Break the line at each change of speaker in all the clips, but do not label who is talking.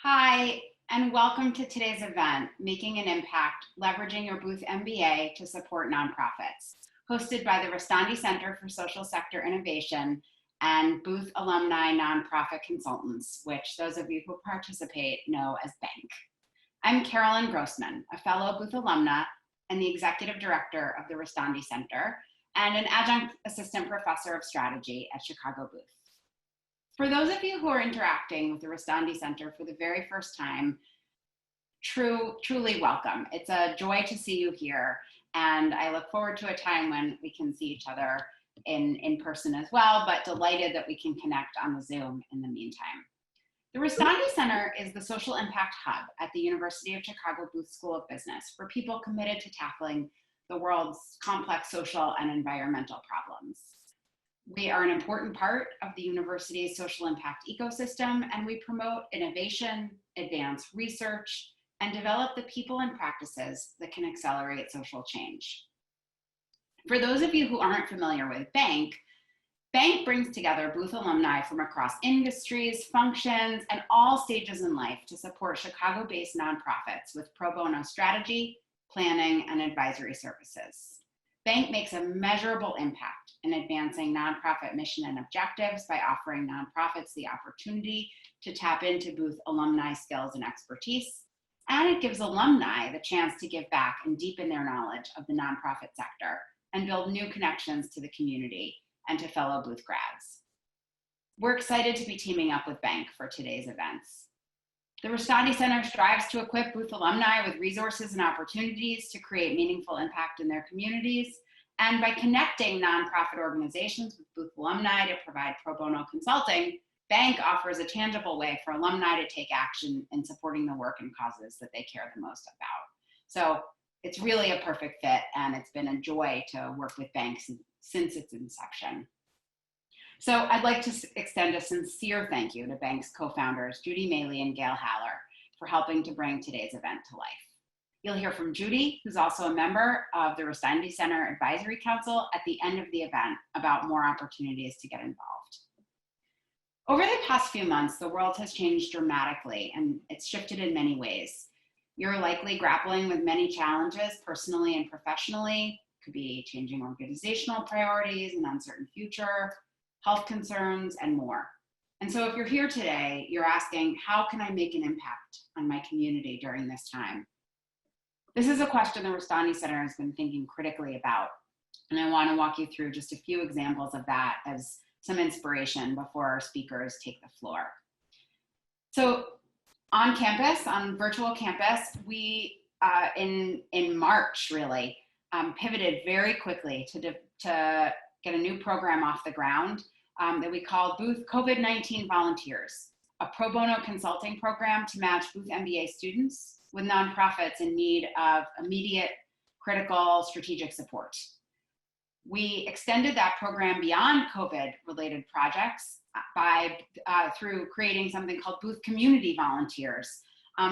Hi, and welcome to today's event, Making an Impact, Leveraging Your Booth MBA to Support Nonprofits, hosted by the Restandi Center for Social Sector Innovation and Booth Alumni Nonprofit Consultants, which those of you who participate know as BANC. I'm Carolyn Grossman, a fellow Booth alumna and the Executive Director of the Restandi Center, and an Adjunct Assistant Professor of Strategy at Chicago Booth. For those of you who are interacting with the Restandi Center for the very first time, truly welcome. It's a joy to see you here, and I look forward to a time when we can see each other in person as well, but delighted that we can connect on the Zoom in the meantime. The Restandi Center is the social impact hub at the University of Chicago Booth School of Business for people committed to tackling the world's complex social and environmental problems. We are an important part of the university's social impact ecosystem, and we promote innovation, advance research, and develop the people and practices that can accelerate social change. For those of you who aren't familiar with BANC, BANC brings together Booth alumni from across industries, functions, and all stages in life to support Chicago-based nonprofits with pro bono strategy, planning, and advisory services. BANC makes a measurable impact in advancing nonprofit mission and objectives by offering nonprofits the opportunity to tap into Booth alumni skills and expertise, and it gives alumni the chance to give back and deepen their knowledge of the nonprofit sector and build new connections to the community and to fellow Booth grads. We're excited to be teaming up with BANC for today's events. The Restandi Center strives to equip Booth alumni with resources and opportunities to create meaningful impact in their communities. And by connecting nonprofit organizations with Booth alumni to provide pro bono consulting, BANC offers a tangible way for alumni to take action in supporting the work and causes that they care the most about. So it's really a perfect fit, and it's been a joy to work with BANC since its inception. So I'd like to extend a sincere thank you to BANC's co-founders, Judy Maley and Gail Haller, for helping to bring today's event to life. You'll hear from Judy, who's also a member of the Restandi Center Advisory Council, at the end of the event about more opportunities to get involved. Over the past few months, the world has changed dramatically, and it's shifted in many ways. You're likely grappling with many challenges personally and professionally. It could be changing organizational priorities, an uncertain future, health concerns, and more. And so if you're here today, you're asking, how can I make an impact on my community during this time? This is a question the Restandi Center has been thinking critically about, and I want to walk you through just a few examples of that as some inspiration before our speakers take the floor. So on campus, on virtual campus, we, in March really, pivoted very quickly to get a new program off the ground that we called Booth COVID-19 Volunteers, a pro bono consulting program to match Booth MBA students with nonprofits in need of immediate, critical, strategic support. We extended that program beyond COVID-related projects through creating something called Booth Community Volunteers,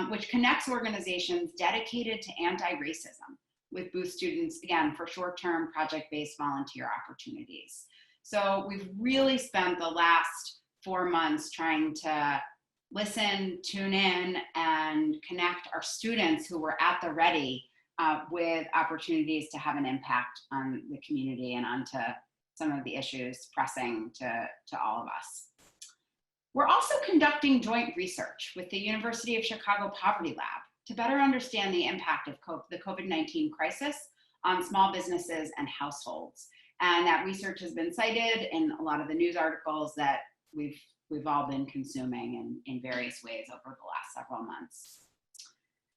which connects organizations dedicated to anti-racism with Booth students, again, for short-term project-based volunteer opportunities. So we've really spent the last 4 months trying to listen, tune in, and connect our students who were at the ready with opportunities to have an impact on the community and onto some of the issues pressing to all of us. We're also conducting joint research with the University of Chicago Poverty Lab to better understand the impact of the COVID-19 crisis on small businesses and households. And that research has been cited in a lot of the news articles that we've all been consuming in various ways over the last several months.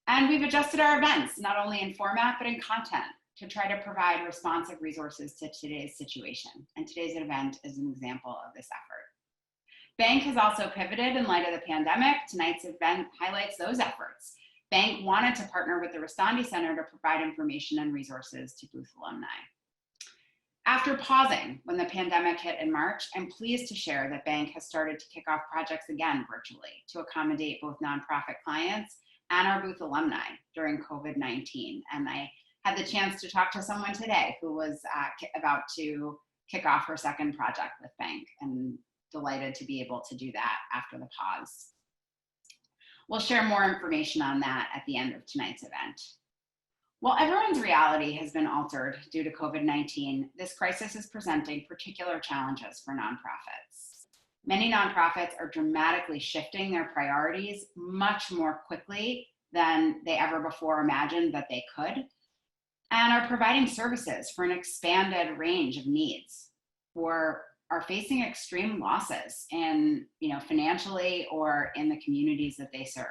And we've adjusted our events, not only in format, but in content, to try to provide responsive resources to today's situation. And today's event is an example of this effort. BANC has also pivoted in light of the pandemic. Tonight's event highlights those efforts. BANC wanted to partner with the Restandi Center to provide information and resources to Booth alumni. After pausing when the pandemic hit in March, I'm pleased to share that BANC has started to kick off projects again virtually to accommodate both nonprofit clients and our Booth alumni during COVID-19. And I had the chance to talk to someone today who was about to kick off her second project with BANC, and delighted to be able to do that after the pause. We'll share more information on that at the end of tonight's event. While everyone's reality has been altered due to COVID-19, this crisis is presenting particular challenges for nonprofits. Many nonprofits are dramatically shifting their priorities much more quickly than they ever before imagined that they could, and are providing services for an expanded range of needs, or are facing extreme losses in, financially or in the communities that they serve.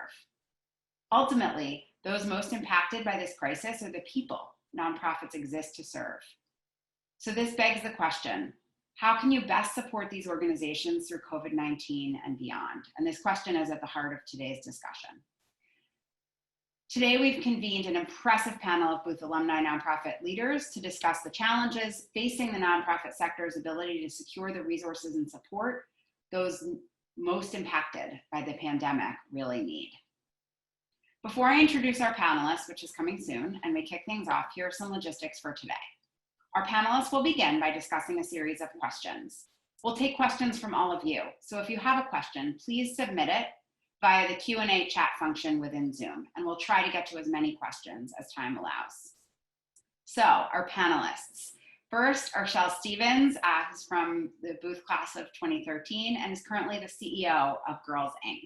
Ultimately, those most impacted by this crisis are the people nonprofits exist to serve. So this begs the question, how can you best support these organizations through COVID-19 and beyond? And this question is at the heart of today's discussion. Today, we've convened an impressive panel of Booth Alumni Nonprofit leaders to discuss the challenges facing the nonprofit sector's ability to secure the resources and support those most impacted by the pandemic really need. Before I introduce our panelists, which is coming soon, and we kick things off, here are some logistics for today. Our panelists will begin by discussing a series of questions. We'll take questions from all of you. So if you have a question, please submit it via the Q&A chat function within Zoom, and we'll try to get to as many questions as time allows. So our panelists. First, Arshele Stevens, who's from the Booth class of 2013 and is currently the CEO of Girls Inc.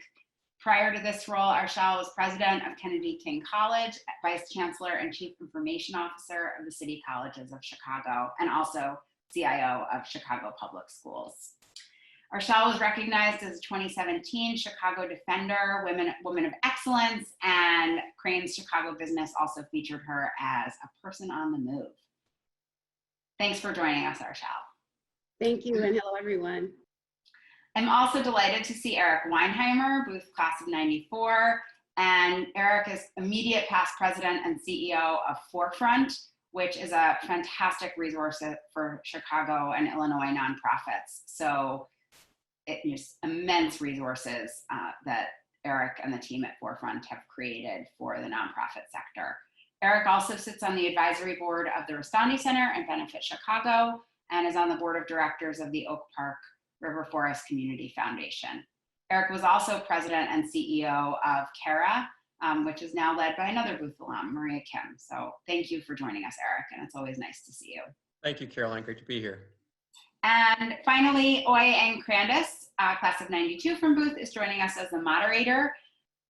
Prior to this role, Arshele was president of Kennedy King College, vice chancellor and chief information officer of the City Colleges of Chicago, and also CIO of Chicago Public Schools. Arshele was recognized as a 2017 Chicago Defender, Woman of Excellence, and Crain's Chicago Business also featured her as a person on the move. Thanks for joining us, Arshele.
Thank you, and hello, everyone.
I'm also delighted to see Eric Weinheimer, Booth class of 94, and Eric is immediate past president and CEO of Forefront, which is a fantastic resource for Chicago and Illinois nonprofits. So it's immense resources that Eric and the team at Forefront have created for the nonprofit sector. Eric also sits on the advisory board of the Restandi Center and Benefit Chicago, and is on the board of directors of the Oak Park River Forest Community Foundation. Eric was also president and CEO of CARA, which is now led by another Booth alum, Maria Kim. So thank you for joining us, Eric, and it's always nice to see you.
Thank you, Caroline. Great to be here.
And finally, Eng-Crandus, class of 92 from Booth, is joining us as the moderator.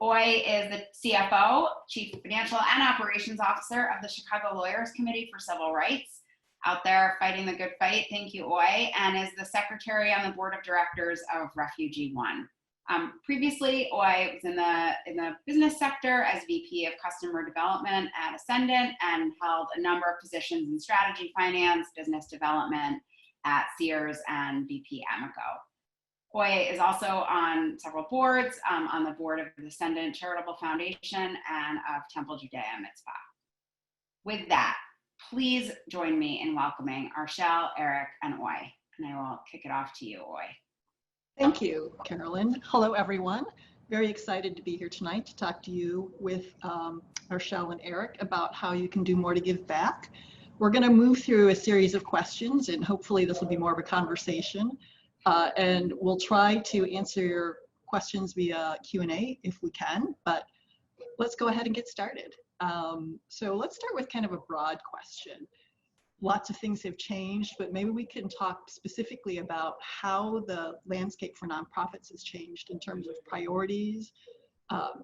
Oy is the CFO, Chief Financial and Operations Officer of the Chicago Lawyers Committee for Civil Rights, out there fighting the good fight. Thank you, Oy, and is the secretary on the board of directors of RefugeeOne. Previously, Oy was in the business sector as VP of Customer Development at Ascendant and held a number of positions in strategy, finance, business development at Sears and BP Amoco. Oy is also on several boards, on the board of the Ascendant Charitable Foundation and of Temple Judea Mitzvah. With that, please join me in welcoming Arshele, Eric, and Oy, and I will kick it off to you, Oy.
Thank you, Carolyn. Hello, everyone. Very excited to be here tonight to talk to you with Arshele and Eric about how you can do more to give back. We're going to move through a series of questions, and hopefully this will be more of a conversation. And we'll try to answer your questions via Q&A if we can, but let's go ahead and get started. So let's start with kind of a broad question. Lots of things have changed, but maybe we can talk specifically about how the landscape for nonprofits has changed in terms of priorities,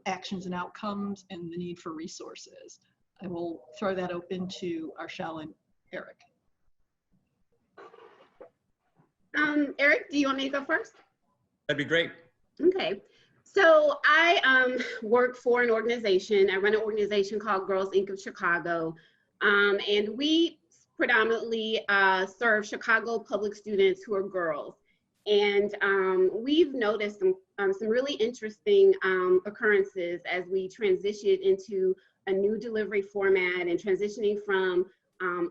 actions and outcomes, and the need for resources. I will throw that open to Arshele and Eric.
Eric, do you want me to go first?
That'd be great.
Okay. So I work for an organization. I run an organization called Girls Inc. of Chicago. And we predominantly serve Chicago public students who are girls. And we've noticed some really interesting occurrences as we transitioned into a new delivery format and transitioning from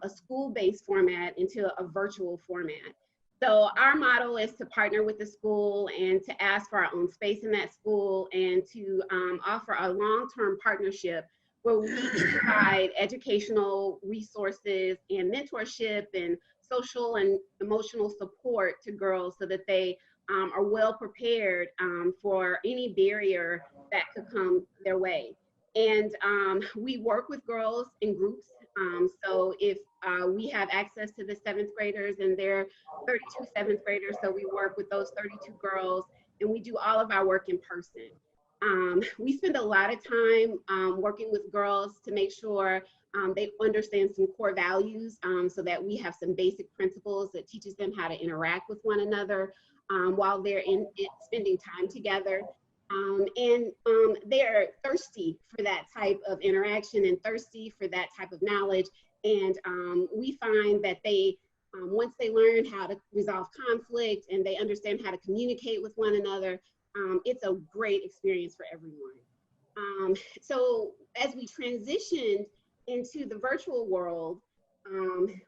a school-based format into a virtual format. So our model is to partner with the school and to ask for our own space in that school and to offer a long-term partnership where we provide educational resources and mentorship and social and emotional support to girls so that they are well prepared for any barrier that could come their way. And we work with girls in groups. So if we have access to the 7th graders, and there are 32 7th graders, so we work with those 32 girls, and we do all of our work in person. We spend a lot of time working with girls to make sure they understand some core values, so that we have some basic principles that teaches them how to interact with one another while they're spending time together. They're thirsty for that type of interaction and thirsty for that type of knowledge. And we find that they, once they learn how to resolve conflict and they understand how to communicate with one another, it's a great experience for everyone. So as we transitioned into the virtual world,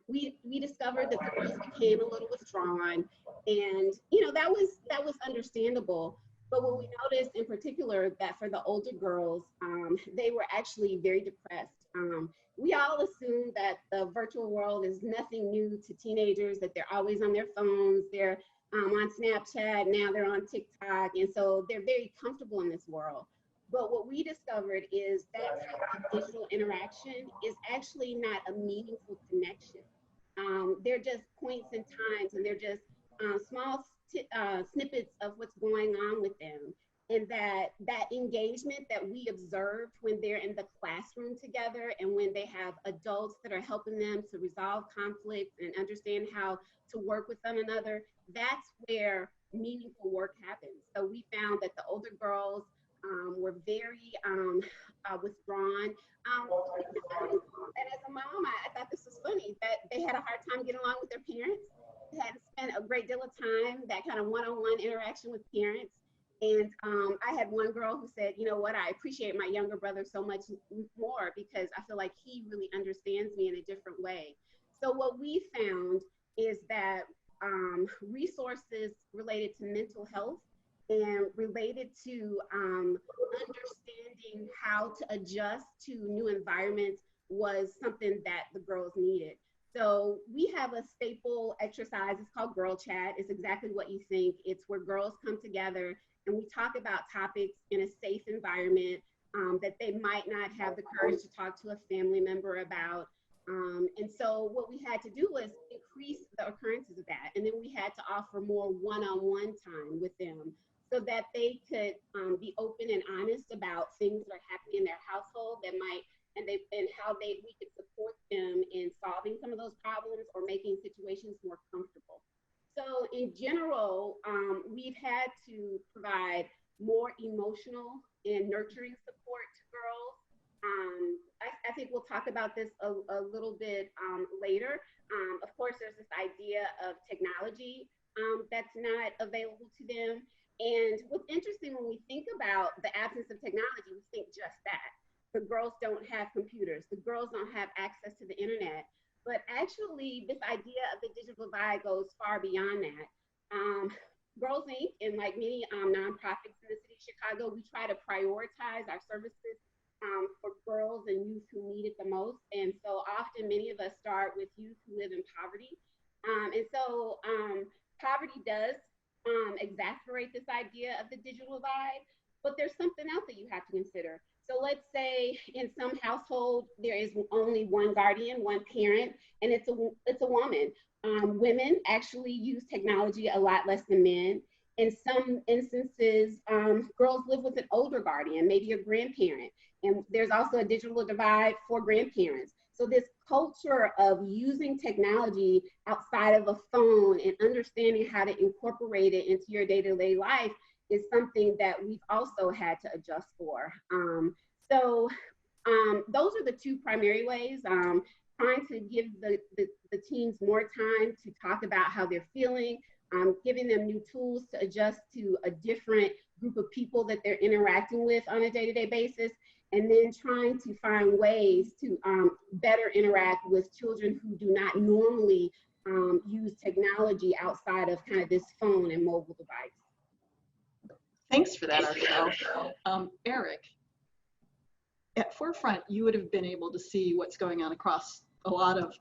we discovered that the girls became a little withdrawn, and that was understandable. But what we noticed in particular, that for the older girls, they were actually very depressed. We all assume that the virtual world is nothing new to teenagers, that they're always on their phones, they're on Snapchat, now they're on TikTok, and so they're very comfortable in this world. But what we discovered is that type of digital interaction is actually not a meaningful connection. They're just points in times, and they're just small snippets of what's going on with them. And that engagement that we observed when they're in the classroom together, and when they have adults that are helping them to resolve conflict and understand how to work with one another, that's where meaningful work happens. So we found that the older girls were very withdrawn. And as a mom, I thought this was funny, that they had a hard time getting along with their parents. They had spent a great deal of time, that kind of one-on-one interaction with parents. And I had one girl who said, you know what, I appreciate my younger brother so much more because I feel like he really understands me in a different way. So what we found is that resources related to mental health and related to understanding how to adjust to new environments was something that the girls needed. So we have a staple exercise, it's called Girl Chat. It's exactly what you think. It's where girls come together and we talk about topics in a safe environment that they might not have the courage to talk to a family member about. And so what we had to do was increase the occurrences of that. And then we had to offer more one-on-one time with them so that they could be open and honest about things that are happening in their household that might, and how we could support them in solving some of those problems or making situations more comfortable. So in general, we've had to provide more emotional and nurturing support to girls. I think we'll talk about this a little bit later. Of course, there's this idea of technology that's not available to them. And what's interesting when we think about the absence of technology, we think just that. The girls don't have computers. The girls don't have access to the internet. But actually, this idea of the digital divide goes far beyond that. Girls Inc. and like many nonprofits in the city of Chicago, we try to prioritize our services for girls and youth who need it the most. And so often many of us start with youth who live in poverty. And so poverty does exacerbate this idea of the digital divide, but there's something else that you have to consider. So let's say in some household, there is only one guardian, one parent, and it's a woman. Women actually use technology a lot less than men. In some instances, girls live with an older guardian, maybe a grandparent, and there's also a digital divide for grandparents. So this culture of using technology outside of a phone and understanding how to incorporate it into your day-to-day life is something that we've also had to adjust for. Those are the two primary ways, trying to give the teams more time to talk about how they're feeling, giving them new tools to adjust to a different group of people that they're interacting with on a day-to-day basis, and then trying to find ways to better interact with children who do not normally use technology outside of kind of this phone and mobile device.
Thanks for that, Arshele. Eric, at Forefront, you would have been able to see what's going on across a lot of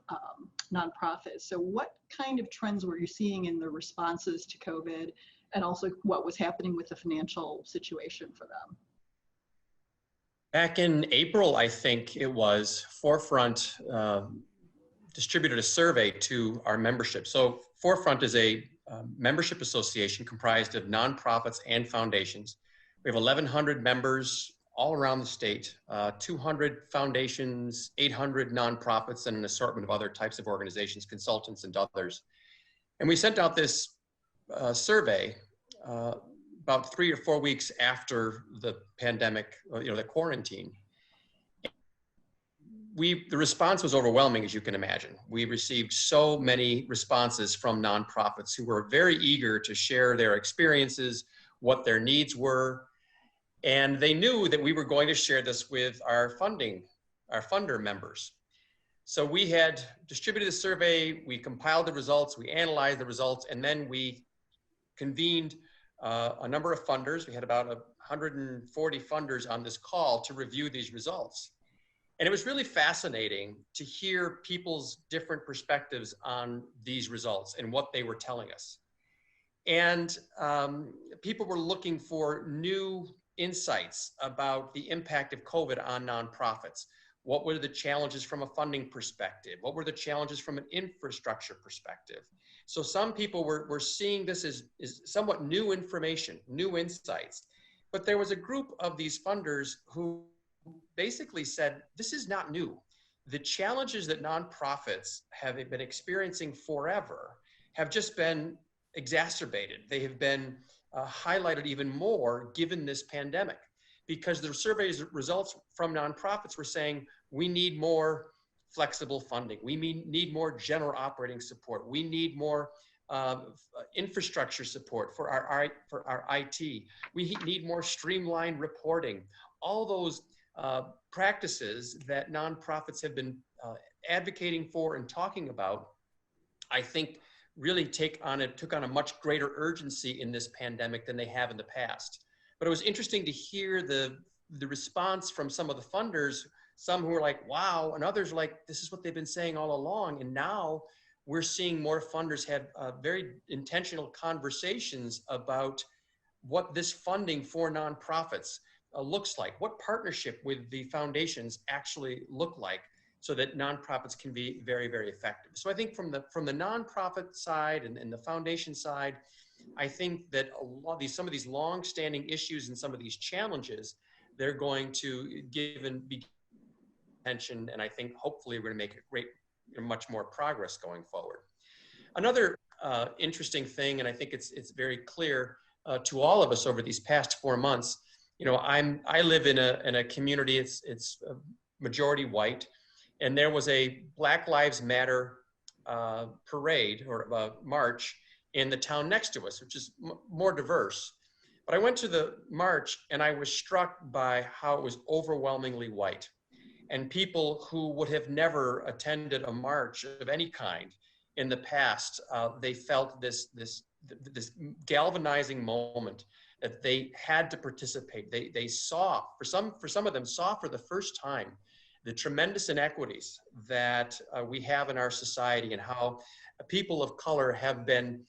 nonprofits. So what kind of trends were you seeing in the responses to COVID, and also what was happening with the financial situation for them.
Back in April, I think it was, Forefront distributed a survey to our membership. So Forefront is a membership association comprised of nonprofits and foundations. We have 1,100 members all around the state, 200 foundations, 800 nonprofits, and an assortment of other types of organizations, consultants and others. And we sent out this survey about 3 or 4 weeks after the pandemic, the quarantine. The response was overwhelming, as you can imagine. We received so many responses from nonprofits who were very eager to share their experiences, what their needs were, and they knew that we were going to share this with our funder members. So we had distributed the survey, we compiled the results, we analyzed the results, and then we convened a number of funders. We had about 140 funders on this call to review these results. And it was really fascinating to hear people's different perspectives on these results and what they were telling us. And people were looking for new insights about the impact of COVID on nonprofits. What were the challenges from a funding perspective? What were the challenges from an infrastructure perspective? So some people were seeing this as somewhat new information, new insights. But there was a group of these funders who basically said, this is not new. The challenges that nonprofits have been experiencing forever have just been exacerbated. They have been highlighted even more given this pandemic, because the survey's results from nonprofits were saying, we need more flexible funding. We need more general operating support. We need more infrastructure support for our IT. We need more streamlined reporting. All those practices that nonprofits have been advocating for and talking about, I think really took on a much greater urgency in this pandemic than they have in the past. But it was interesting to hear the response from some of the funders, some who were like, wow, and others like, this is what they've been saying all along. And now we're seeing more funders have very intentional conversations about what this funding for nonprofits looks like, what partnership with the foundations actually look like, so that nonprofits can be very, very effective. So I think from the nonprofit side and the foundation side, I think that some of these long-standing issues and some of these challenges, they're going to give and be attention, and I think hopefully we're going to make much more progress going forward. Another interesting thing, and I think it's very clear to all of us over these past 4 months. I live in a community. It's majority white, and there was a Black Lives Matter parade or march in the town next to us, which is more diverse. But I went to the march and I was struck by how it was overwhelmingly white, and people who would have never attended a march of any kind in the past, they felt this galvanizing moment that they had to participate. They saw, for some of them, saw for the first time the tremendous inequities that we have in our society, and how people of color have been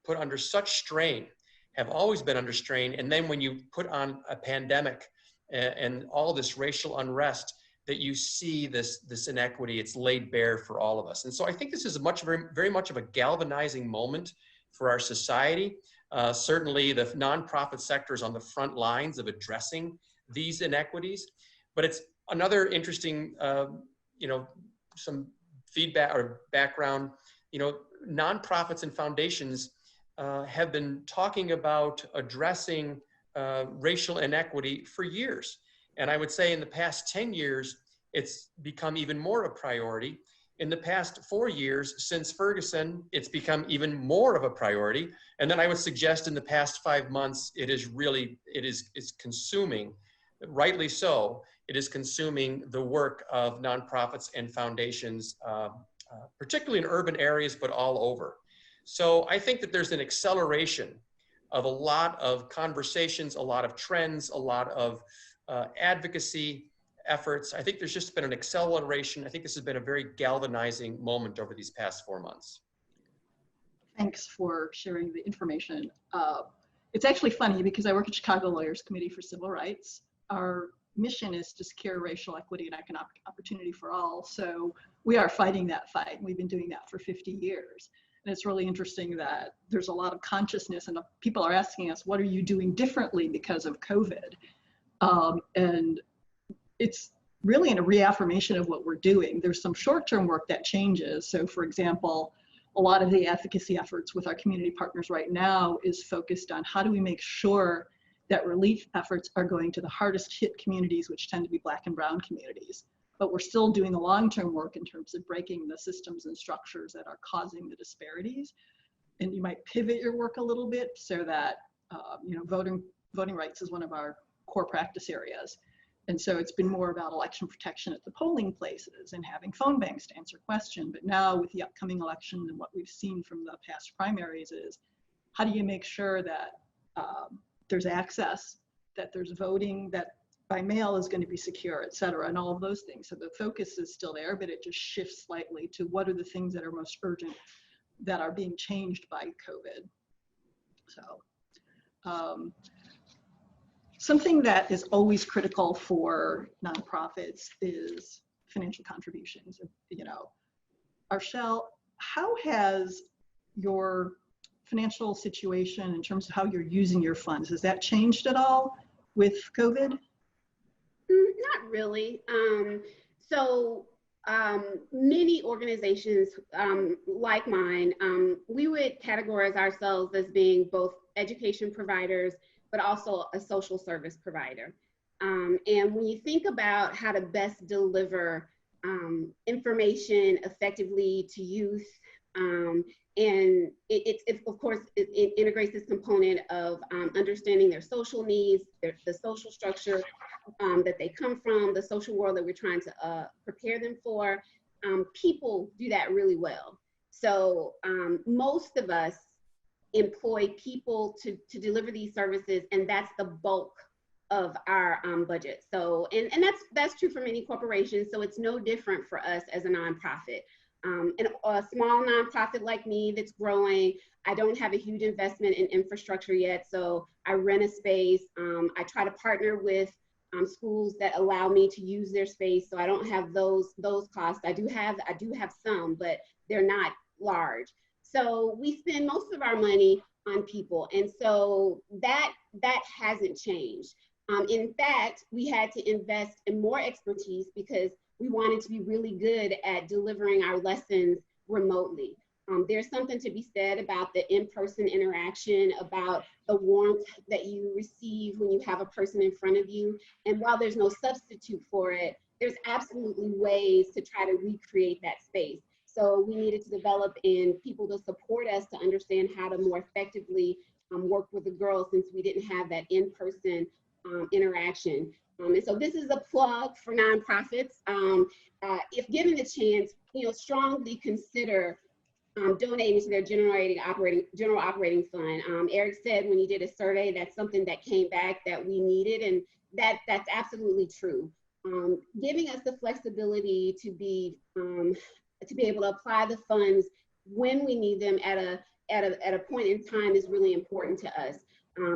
put under such strain, have always been under strain. And then when you put on a pandemic and all this racial unrest, that you see this inequity, it's laid bare for all of us. And so I think this is very much of a galvanizing moment for our society. Certainly the nonprofit sector is on the front lines of addressing these inequities. But it's another interesting, some feedback or background, nonprofits and foundations have been talking about addressing racial inequity for years. And I would say in the past 10 years, it's become even more a priority. In the past 4 years, since Ferguson, it's become even more of a priority. And then I would suggest in the past 5 months, it's consuming, rightly so, it is consuming the work of nonprofits and foundations, particularly in urban areas, but all over. So I think that there's an acceleration of a lot of conversations, a lot of trends, a lot of advocacy efforts. I think there's just been an acceleration. I think this has been a very galvanizing moment over these past 4 months.
Thanks for sharing the information. It's actually funny because I work at Chicago Lawyers Committee for Civil Rights. Our mission is to secure racial equity and economic opportunity for all. So we are fighting that fight. We've been doing that for 50 years. And it's really interesting that there's a lot of consciousness and people are asking us, what are you doing differently because of COVID? And it's really a reaffirmation of what we're doing. There's some short-term work that changes. So for example, a lot of the advocacy efforts with our community partners right now is focused on how do we make sure that relief efforts are going to the hardest hit communities, which tend to be Black and brown communities. But we're still doing the long-term work in terms of breaking the systems and structures that are causing the disparities. And you might pivot your work a little bit so that, voting rights is one of our core practice areas. And so it's been more about election protection at the polling places and having phone banks to answer questions. But now with the upcoming election and what we've seen from the past primaries is, how do you make sure that there's access, that there's voting, that by mail is going to be secure, et cetera, and all of those things. So the focus is still there, but it just shifts slightly to what are the things that are most urgent that are being changed by COVID. So something that is always critical for nonprofits is financial contributions. Arshele, how has your financial situation in terms of how you're using your funds, has that changed at all with COVID?
Not really. Many organizations like mine, we would categorize ourselves as being both education providers, but also a social service provider. And when you think about how to best deliver information effectively to youth, and of course, it integrates this component of understanding their social needs, the social structure that they come from, the social world that we're trying to prepare them for. People do that really well. So most of us employ people to deliver these services, and that's the bulk of our budget. So, and that's true for many corporations, so it's no different for us as a nonprofit. And a small nonprofit like me that's growing, I don't have a huge investment in infrastructure yet, so I rent a space. I try to partner with schools that allow me to use their space, so I don't have those costs. I do have some, but they're not large. So we spend most of our money on people, and so that hasn't changed. In fact, we had to invest in more expertise because we wanted to be really good at delivering our lessons remotely. There's something to be said about the in-person interaction, about the warmth that you receive when you have a person in front of you. And while there's no substitute for it, there's absolutely ways to try to recreate that space. So we needed to develop in people to support us to understand how to more effectively work with the girls, since we didn't have that in-person interaction. And so this is a plug for nonprofits. If given the chance, strongly consider donating to their general operating fund. Eric said when he did a survey, that's something that came back that we needed, and that's absolutely true. Giving us the flexibility to be able to apply the funds when we need them at a point in time is really important to us.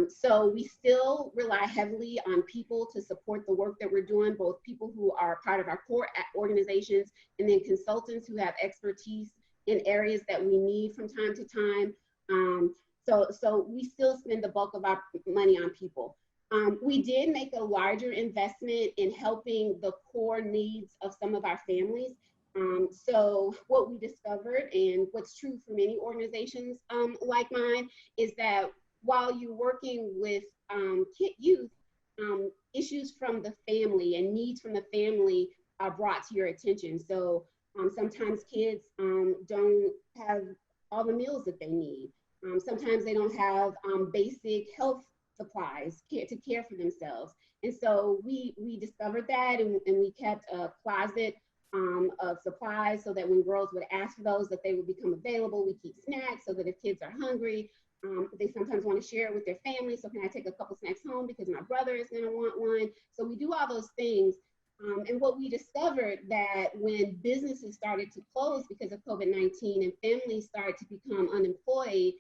So we still rely heavily on people to support the work that we're doing, both people who are part of our core organizations and then consultants who have expertise in areas that we need from time to time. So we still spend the bulk of our money on people. We did make a larger investment in helping the core needs of some of our families. So what we discovered, and what's true for many organizations like mine, is that while you're working with youth, issues from the family and needs from the family are brought to your attention. So sometimes kids don't have all the meals that they need. Sometimes they don't have basic health supplies to care for themselves. And so we discovered that, and we kept a closet of supplies so that when girls would ask for those, that they would become available. We keep snacks so that if kids are hungry, they sometimes want to share it with their family. So can I take a couple snacks home because my brother is going to want one? So we do all those things And what we discovered that when businesses started to close because of COVID-19 and families started to become unemployed,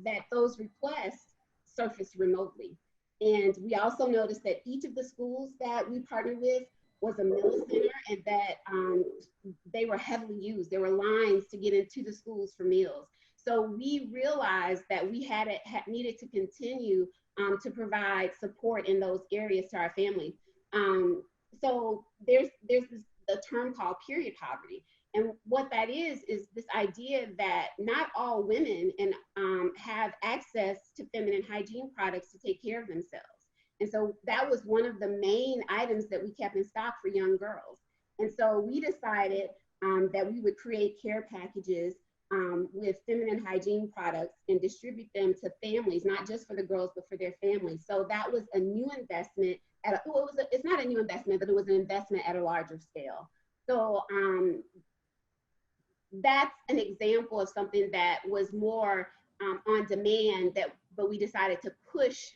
that those requests surfaced remotely. And we also noticed that each of the schools that we partnered with was a meal center, and that they were heavily used. There were lines to get into the schools for meals. So we realized that we needed to continue to provide support in those areas to our family. So there's the term called period poverty. And what that is this idea that not all women have access to feminine hygiene products to take care of themselves. And so that was one of the main items that we kept in stock for young girls. And so we decided that we would create care packages with feminine hygiene products and distribute them to families, not just for the girls, but for their families. So that was a new investment. It's not a new investment, but it was an investment at a larger scale. So that's an example of something that was more on demand, but we decided to push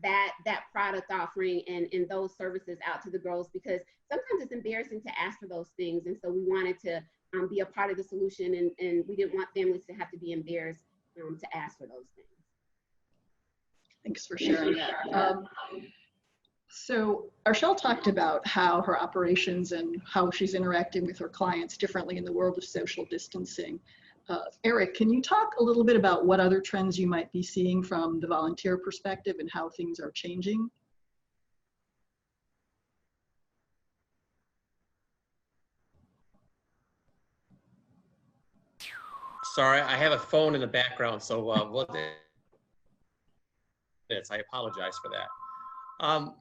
that product offering and those services out to the girls, because sometimes it's embarrassing to ask for those things. And so we wanted to be a part of the solution, and we didn't want families to have to be embarrassed to ask for those things.
Thanks for sharing that. So Arshele talked about how her operations and how she's interacting with her clients differently in the world of social distancing. Eric, can you talk a little bit about what other trends you might be seeing from the volunteer perspective and how things are changing?
Sorry, I have a phone in the background, so I apologize for that.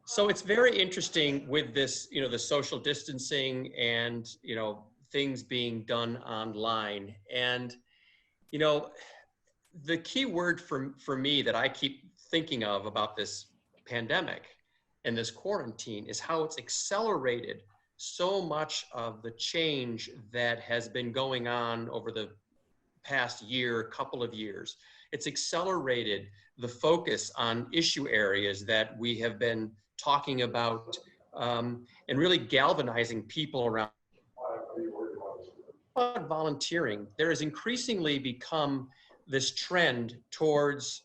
So it's very interesting with this, the social distancing and, things being done online. And, the key word for me that I keep thinking of about this pandemic and this quarantine is how it's accelerated so much of the change that has been going on over the past year, couple of years. It's accelerated the focus on issue areas that we have been talking about and really galvanizing people around. Volunteering, there has increasingly become this trend towards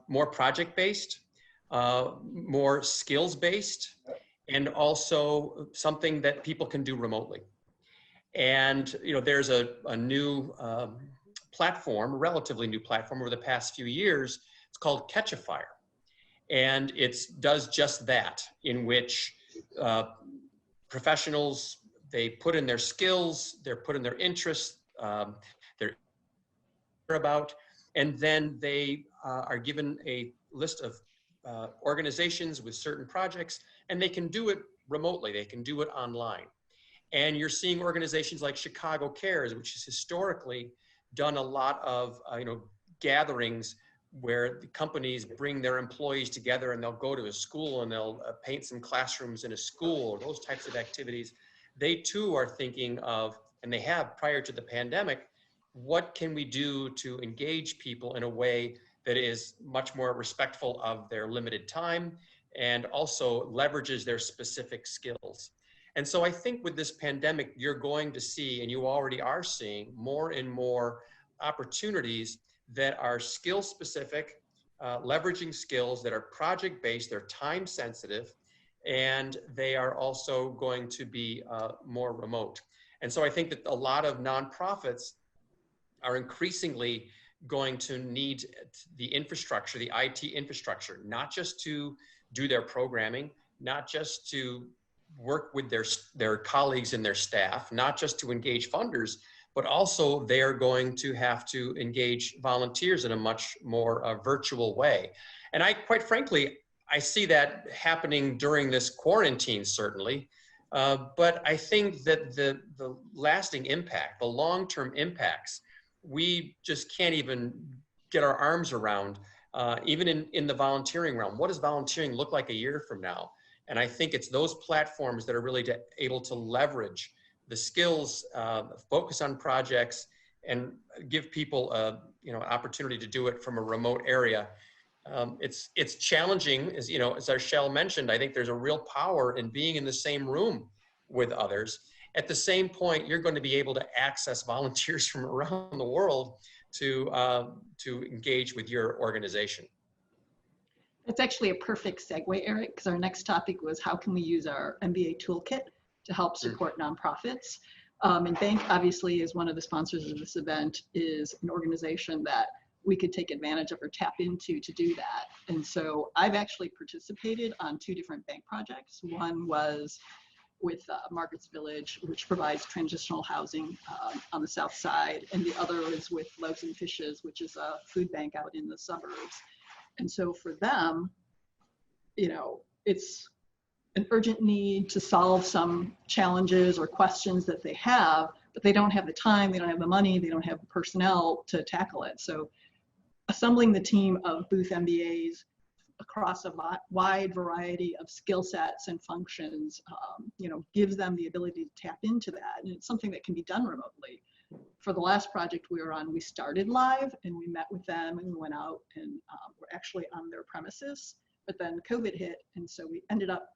more project-based, more skills-based, and also something that people can do remotely. And there's a new platform, a relatively new platform over the past few years. It's called Catch-a-Fire. And it does just that, in which professionals, they put in their skills, they're put in their interests, they're about, and then they are given a list of organizations with certain projects, and they can do it remotely, they can do it online. And you're seeing organizations like Chicago Cares, which has historically done a lot of gatherings where the companies bring their employees together and they'll go to a school and they'll paint some classrooms in a school, those types of activities. They too are thinking of, and they have prior to the pandemic, what can we do to engage people in a way that is much more respectful of their limited time and also leverages their specific skills. And so I think with this pandemic, you're going to see, and you already are seeing, more and more opportunities that are skill specific, leveraging skills that are project based, they're time sensitive, and they are also going to be more remote. And so I think that a lot of nonprofits are increasingly going to need the infrastructure, the IT infrastructure, not just to do their programming, not just to work with their colleagues and their staff, not just to engage funders, but also they're going to have to engage volunteers in a much more virtual way. And quite frankly, I see that happening during this quarantine, certainly. But I think that the lasting impact, the long-term impacts, we just can't even get our arms around, even in the volunteering realm. What does volunteering look like a year from now? And I think it's those platforms that are really able to leverage the skills, focus on projects, and give people an opportunity to do it from a remote area It's challenging, as you know, as Arshele mentioned. I think there's a real power in being in the same room with others. At the same point, you're going to be able to access volunteers from around the world to engage with your organization.
It's actually a perfect segue, Eric, because our next topic was how can we use our MBA toolkit to help support nonprofits. And BANC obviously is one of the sponsors of this event, is an organization that we could take advantage of or tap into to do that. And so I've actually participated on 2 different BANC projects. One was with Margaret's Village, which provides transitional housing on the south side. And the other is with Loaves and Fishes, which is a food bank out in the suburbs. And so for them, you know, it's an urgent need to solve some challenges or questions that they have, but they don't have the time, they don't have the money, they don't have the personnel to tackle it. So assembling the team of Booth MBAs across a wide variety of skill sets and functions, you know, gives them the ability to tap into that. And it's something that can be done remotely. For the last project we were on, we started live and we met with them and we went out and we're actually on their premises, but then COVID hit. And so we ended up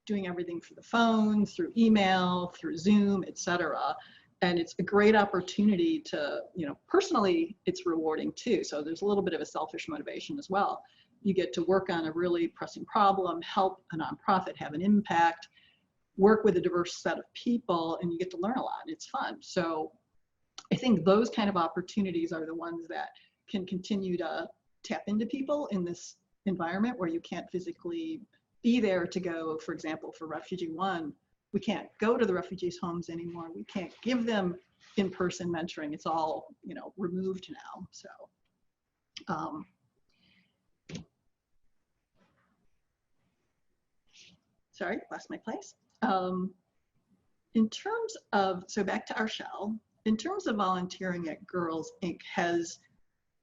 doing everything through the phone, through email, through Zoom, etc. And it's a great opportunity to, you know, personally, it's rewarding too. So there's a little bit of a selfish motivation as well. You get to work on a really pressing problem, help a nonprofit have an impact, work with a diverse set of people, and you get to learn a lot. It's fun. So I think those kind of opportunities are the ones that can continue to tap into people in this environment where you can't physically be there to go, for example, for RefugeeOne. We can't go to the refugees' homes anymore. We can't give them in-person mentoring. It's all, you know, removed now. So, sorry, lost my place. In terms of, so back to Arshele, in terms of volunteering at Girls Inc., has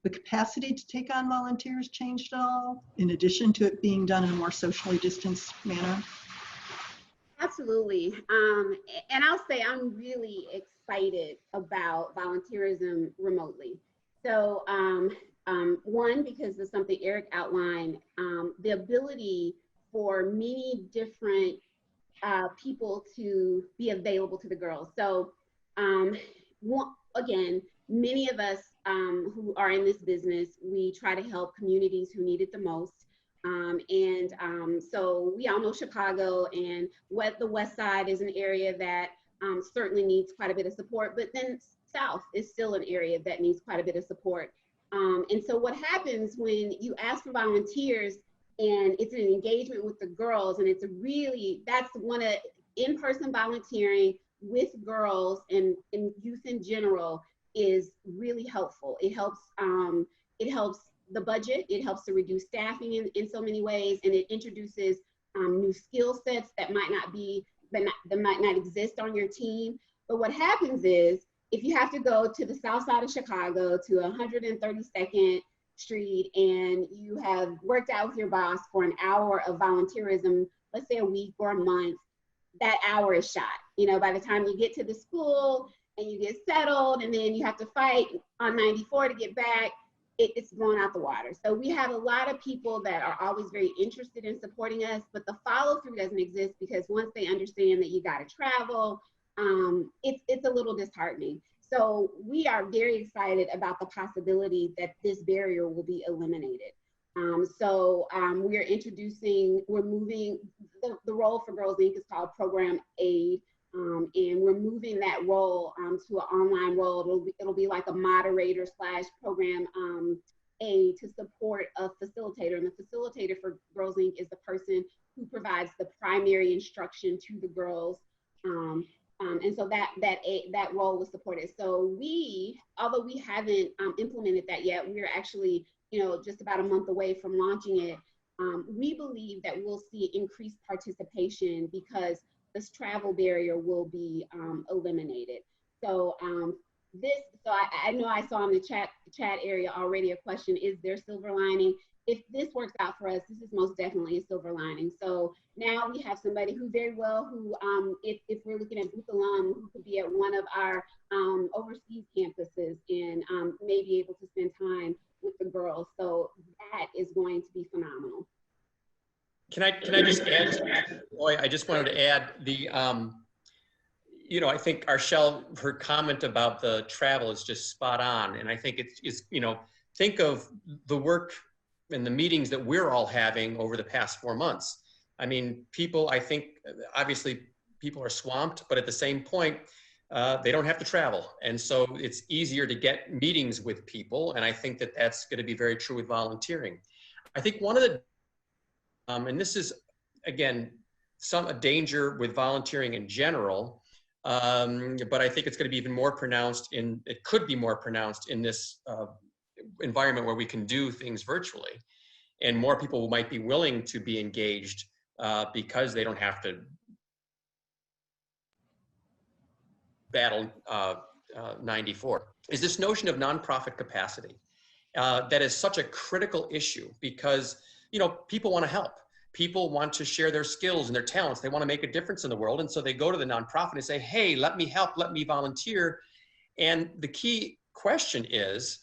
the capacity to take on volunteers changed at all, in addition to it being done in a more socially distanced manner?
Absolutely. And I'll say I'm really excited about volunteerism remotely. So one, because of something Eric outlined, the ability for many different people to be available to the girls. So again, many of us who are in this business, we try to help communities who need it the most. So we all know Chicago, and the West Side is an area that certainly needs quite a bit of support, but then South is still an area that needs quite a bit of support. And so what happens when you ask for volunteers and it's an engagement with the girls, and it's that's one of in-person volunteering with girls and youth in general is really helpful. It helps the budget, it helps to reduce staffing in so many ways, and it introduces new skill sets that might not exist on your team. But what happens is, if you have to go to the south side of Chicago to 132nd Street and you have worked out with your boss for an hour of volunteerism, let's say a week or a month, that hour is shot. You know, by the time you get to the school and you get settled and then you have to fight on 94 to get back, it's blown out the water. So we have a lot of people that are always very interested in supporting us, but the follow through doesn't exist, because once they understand that you got to travel, it's a little dishearteing. So we are very excited about the possibility that this barrier will be eliminated. We're moving, the role for Girls Inc. is called Program Aid. And we're moving that role to an online role. It'll be like a moderator / program aid to support a facilitator. And the facilitator for Girls Inc. is the person who provides the primary instruction to the girls. And so that role was supported. So although we haven't implemented that yet, we're actually, just about a month away from launching it. We believe that we'll see increased participation because this travel barrier will be eliminated. So I know I saw in the chat area already a question: is there silver lining? If this works out for us, this is most definitely a silver lining. So now we have somebody who if we're looking at Booth alum, who could be at one of our overseas campuses and may be able to spend time with the girls. So that is going to be phenomenal.
Can I just add, boy, I just wanted to add the, you know, I think Arshele, her comment about the travel is just spot on. And I think it's, you know, think of the work and the meetings that we're all having over the past 4 months. I mean, people, I think, obviously people are swamped, but at the same point, they don't have to travel. And so it's easier to get meetings with people. And I think that that's going to be very true with volunteering. I think one of the, and this is, again, a danger with volunteering in general, but I think it's going to be even more pronounced it could be more pronounced in this environment where we can do things virtually. And more people might be willing to be engaged because they don't have to battle 94. Is this notion of nonprofit capacity. That is such a critical issue because, you know, people want to help. People want to share their skills and their talents. They want to make a difference in the world. And so they go to the nonprofit and say, hey, let me help, let me volunteer. And the key question is,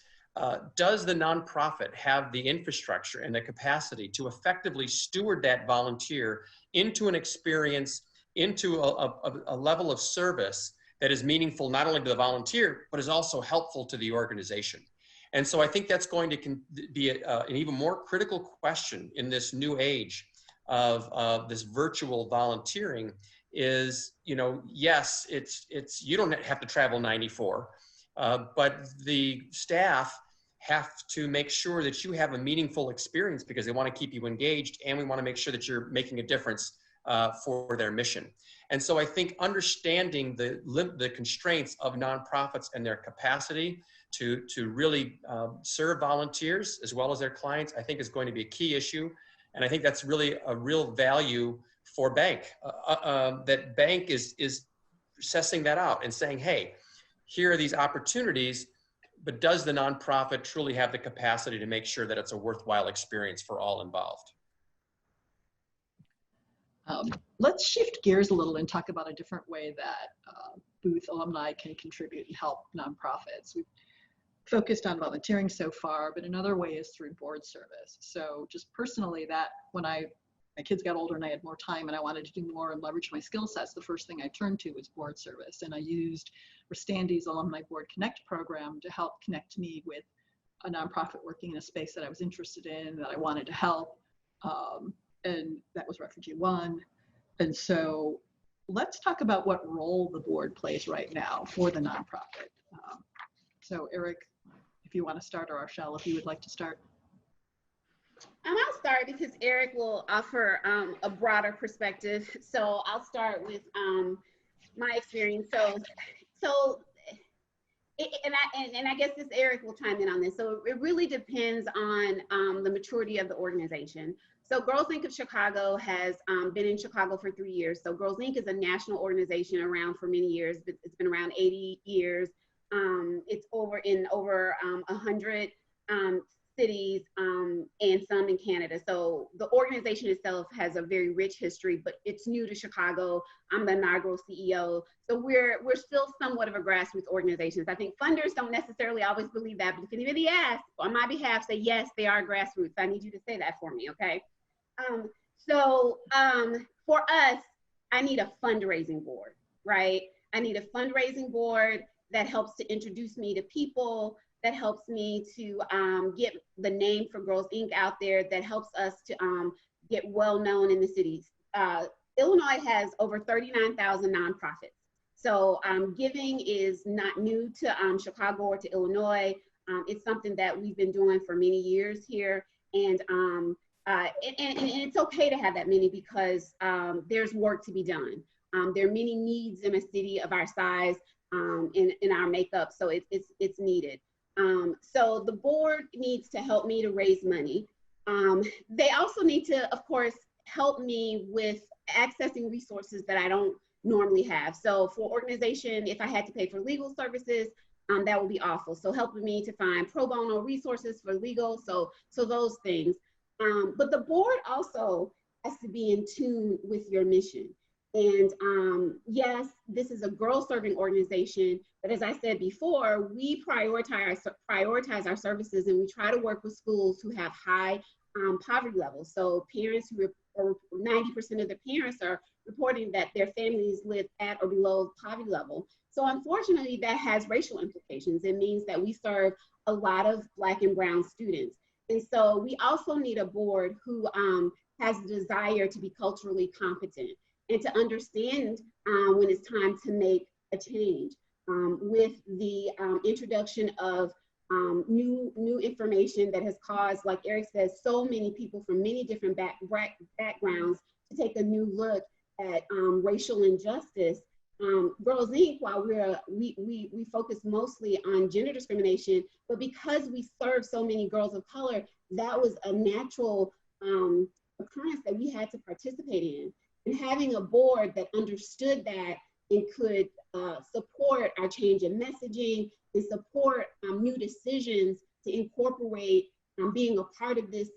does the nonprofit have the infrastructure and the capacity to effectively steward that volunteer into an experience, into a level of service that is meaningful not only to the volunteer, but is also helpful to the organization? And so I think that's going to be an even more critical question in this new age of this virtual volunteering is, you know, yes, it's you don't have to travel 94, but the staff have to make sure that you have a meaningful experience because they want to keep you engaged, and we want to make sure that you're making a difference for their mission. And so I think understanding the constraints of nonprofits and their capacity to really serve volunteers as well as their clients, I think is going to be a key issue. And I think that's really a real value for BANC, that BANC is assessing that out and saying, hey, here are these opportunities, but does the nonprofit truly have the capacity to make sure that it's a worthwhile experience for all involved?
Let's shift gears a little and talk about a different way that Booth alumni can contribute and help nonprofits. We've focused on volunteering so far, but another way is through board service. So just personally, that when my kids got older and I had more time and I wanted to do more and leverage my skill sets, the first thing I turned to was board service. And I used Rustandy's Alumni Board Connect program to help connect me with a nonprofit working in a space that I was interested in, that I wanted to help. And that was RefugeeOne. And so let's talk about what role the board plays right now for the nonprofit. So Eric, if you want to start, or Arshele, if you would like to start.
I'll start because Eric will offer a broader perspective. So I'll start with my experience. And I guess this Eric will chime in on this. So it really depends on the maturity of the organization. So Girls Inc. of Chicago has been in Chicago for 3 years. So Girls Inc. is a national organization around for many years. It's been around 80 years. It's in over 100 cities and some in Canada. So the organization itself has a very rich history, but it's new to Chicago. I'm the inaugural CEO. So we're still somewhat of a grassroots organization. I think funders don't necessarily always believe that, but if anybody asks on my behalf, say yes, they are grassroots. I need you to say that for me, okay? For us, I need a fundraising board, right? I need a fundraising board that helps to introduce me to people, that helps me to get the name for Girls Inc. out there, that helps us to get well known in the cities. Illinois has over 39,000 nonprofits. So giving is not new to Chicago or to Illinois. It's something that we've been doing for many years here. And it's okay to have that many because there's work to be done. There are many needs in a city of our size in our makeup, so it's needed. So the board needs to help me to raise money. They also need to, of course, help me with accessing resources that I don't normally have. So for organization, if I had to pay for legal services, that would be awful. So helping me to find pro bono resources for legal, so those things. But the board also has to be in tune with your mission. And yes, this is a girl-serving organization, but as I said before, we prioritize our services, and we try to work with schools who have high poverty levels. So parents who are 90% of the parents are reporting that their families live at or below poverty level. So unfortunately, that has racial implications. It means that we serve a lot of Black and brown students. And so we also need a board who has the desire to be culturally competent and to understand when it's time to make a change. With the introduction of new information that has caused, like Eric says, so many people from many different backgrounds to take a new look at racial injustice. Girls Inc., while we focus mostly on gender discrimination, but because we serve so many girls of color, that was a natural occurrence that we had to participate in. And having a board that understood that and could support our change in messaging and support new decisions to incorporate being a part of this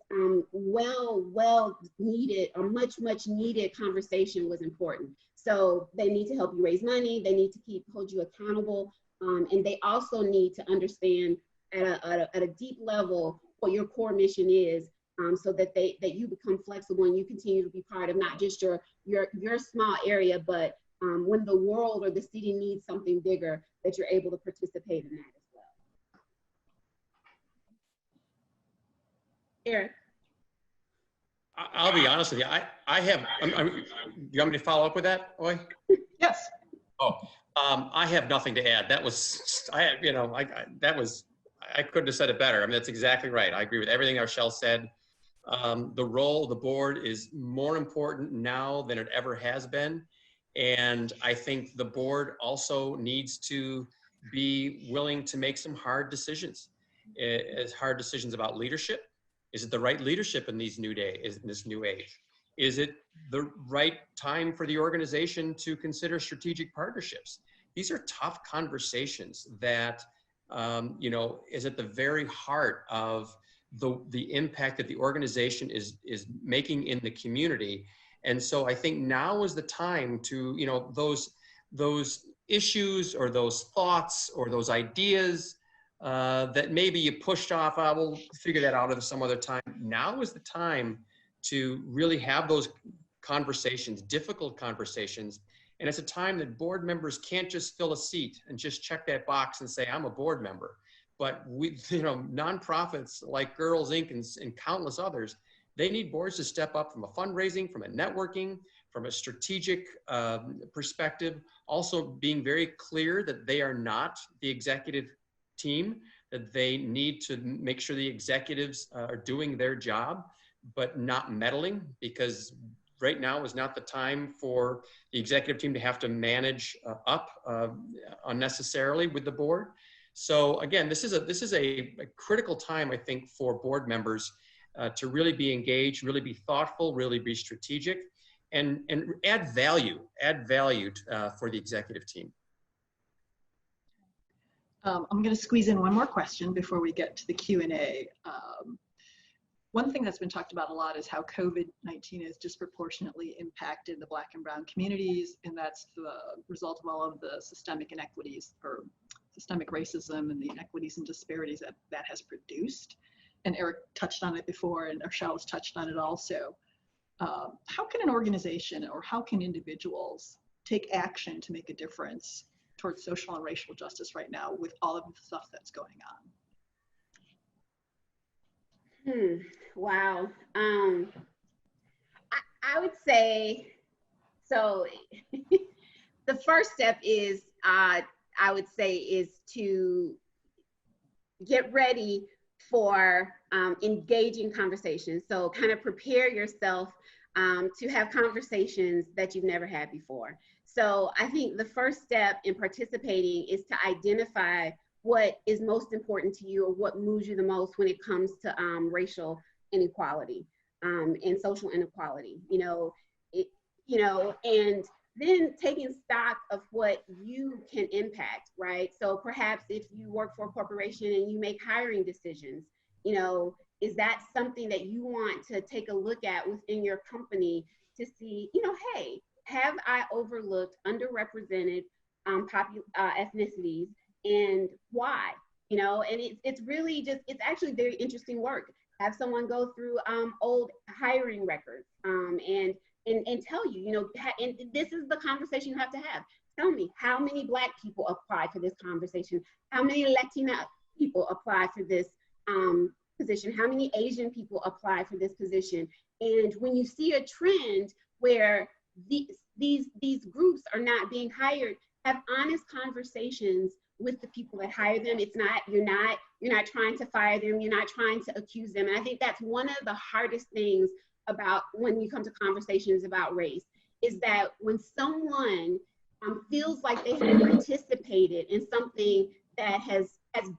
well needed or much needed conversation was important. So they need to help you raise money, they need to hold you accountable, and they also need to understand at a deep level what your core mission is, so that you become flexible and you continue to be part of not just your small area, but when the world or the city needs something bigger, that you're able to participate in that as well. Eric.
I'll be honest with you. I have, you want me to follow up with that, Oi?
Yes.
Oh, I have nothing to add. That was, I couldn't have said it better. I mean, that's exactly right. I agree with everything Arshele said. The role of the board is more important now than it ever has been. And I think the board also needs to be willing to make some hard decisions. Hard decisions about leadership. Is it the right leadership in these new days, in this new age? Is it the right time for the organization to consider strategic partnerships? These are tough conversations that, is at the very heart of the impact that the organization is making in the community. And so I think now is the time to, those issues or those thoughts or those ideas that maybe you pushed off, we'll figure that out at some other time. Now is the time to really have those conversations, difficult conversations. And it's a time that board members can't just fill a seat and just check that box and say, I'm a board member. But we, nonprofits like Girls Inc. and countless others, they need boards to step up from a fundraising, from a networking, from a strategic perspective, also being very clear that they are not the executive team, that they need to make sure the executives are doing their job, but not meddling, because right now is not the time for the executive team to have to manage up unnecessarily with the board. So again, this is a critical time, I think, for board members to really be engaged, really be thoughtful, really be strategic, and add value for the executive team.
I'm going to squeeze in one more question before we get to the Q&A. One thing that's been talked about a lot is how COVID-19 has disproportionately impacted the Black and brown communities, and that's the result of all of the systemic inequities or systemic racism and the inequities and disparities that has produced. And Eric touched on it before, and Arshele has touched on it also. How can an organization or how can individuals take action to make a difference towards social and racial justice right now with all of the stuff that's going on?
Wow. I would say, so the first step is, I would say, is to get ready for engaging conversations. So kind of prepare yourself to have conversations that you've never had before. So I think the first step in participating is to identify what is most important to you or what moves you the most when it comes to racial inequality and social inequality, and then taking stock of what you can impact, right? So perhaps if you work for a corporation and you make hiring decisions, is that something that you want to take a look at within your company to see, hey, have I overlooked underrepresented ethnicities, and why? You know, and it's really just, it's actually very interesting work. Have someone go through old hiring records and tell you, you know, and this is the conversation you have to have. Tell me, how many Black people applied for this conversation? How many Latina people applied for this position? How many Asian people applied for this position? And when you see a trend where these groups are not being hired, have honest conversations with the people that hire them. It's not, you're not trying to fire them, you're not trying to accuse them. And I think that's one of the hardest things about when you come to conversations about race, is that when someone feels like they have participated in something that has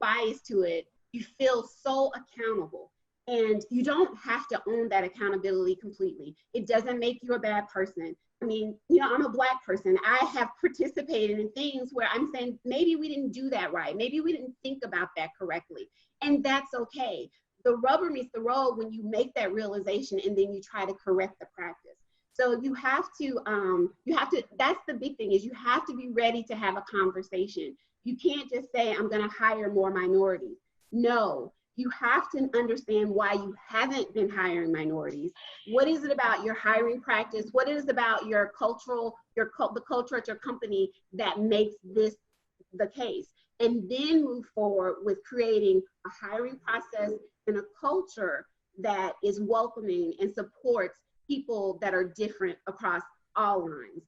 bias to it, you feel so accountable. And you don't have to own that accountability completely. It doesn't make you a bad person. I mean, you know, I'm a Black person. I have participated in things where I'm saying, maybe we didn't do that right. Maybe we didn't think about that correctly. And that's okay. The rubber meets the road when you make that realization and then you try to correct the practice. So you have to, that's the big thing, is you have to be ready to have a conversation. You can't just say, I'm gonna hire more minorities. No, you have to understand why you haven't been hiring minorities. What is it about your hiring practice? What is it about your the culture at your company that makes this the case? And then move forward with creating a hiring process and a culture that is welcoming and supports people that are different across all lines.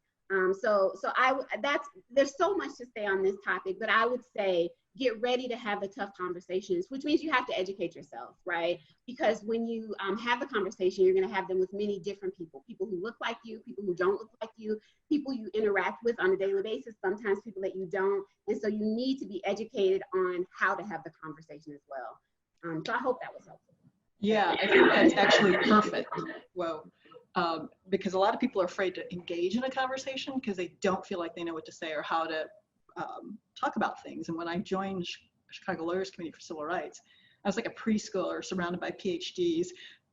There's so much to say on this topic, but I would say get ready to have the tough conversations, which means you have to educate yourself, right? Because when you have the conversation, you're gonna have them with many different people who look like you, people who don't look like you, people you interact with on a daily basis, sometimes people that you don't. And so you need to be educated on how to have the conversation as well. So I hope that was helpful.
Yeah, I think that's actually perfect. Whoa. Because a lot of people are afraid to engage in a conversation because they don't feel like they know what to say or how to talk about things. And when I joined Chicago Lawyers Committee for Civil Rights, I was like a preschooler surrounded by PhDs.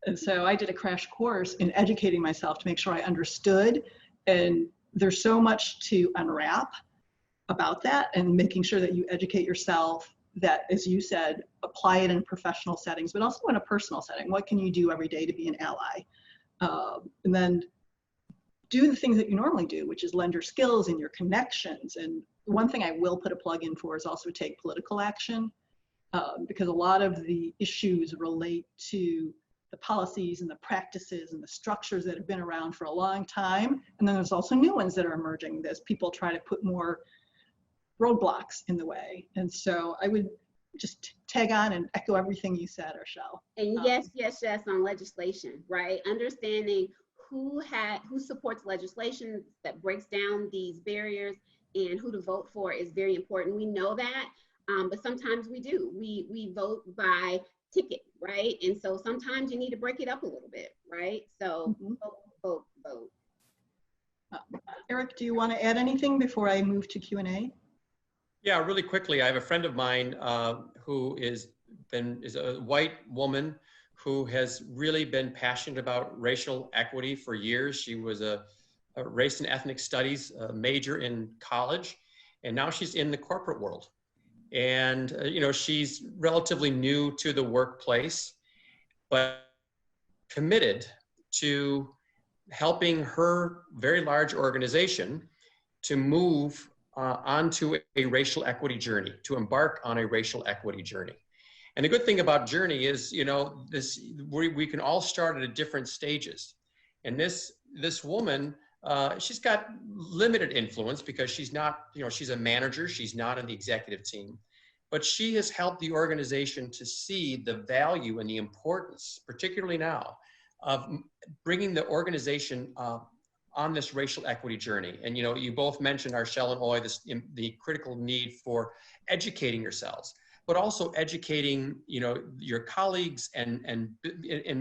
And so I did a crash course in educating myself to make sure I understood. And there's so much to unwrap about that, and making sure that you educate yourself, that, as you said, apply it in professional settings, but also in a personal setting. What can you do every day to be an ally? And then do the things that you normally do, which is lend your skills and your connections. And one thing I will put a plug in for is also take political action, because a lot of the issues relate to the policies and the practices and the structures that have been around for a long time. And then there's also new ones that are emerging as people try to put more roadblocks in the way. And so I would just tag on and echo everything you said, Arshele.
And yes, on legislation, right? Understanding who supports legislation that breaks down these barriers and who to vote for is very important. We know that, but sometimes we do. We vote by ticket, right? And so sometimes you need to break it up a little bit, right? So vote.
Eric, do you want to add anything before I move to Q&A?
Yeah, really quickly. I have a friend of mine who is a white woman who has really been passionate about racial equity for years. She was a race and ethnic studies major in college, and now she's in the corporate world. And you know, she's relatively new to the workplace, but committed to helping her very large organization to move onto a racial equity journey, to embark on a racial equity journey. And the good thing about journey is, you know, we can all start at different stages. And this woman, she's got limited influence because she's not, you know, she's a manager, she's not in the executive team, but she has helped the organization to see the value and the importance, particularly now, of bringing the organization on this racial equity journey. And, you know, you both mentioned, Arshele and Oy, the critical need for educating yourselves, but also educating, you know, your colleagues and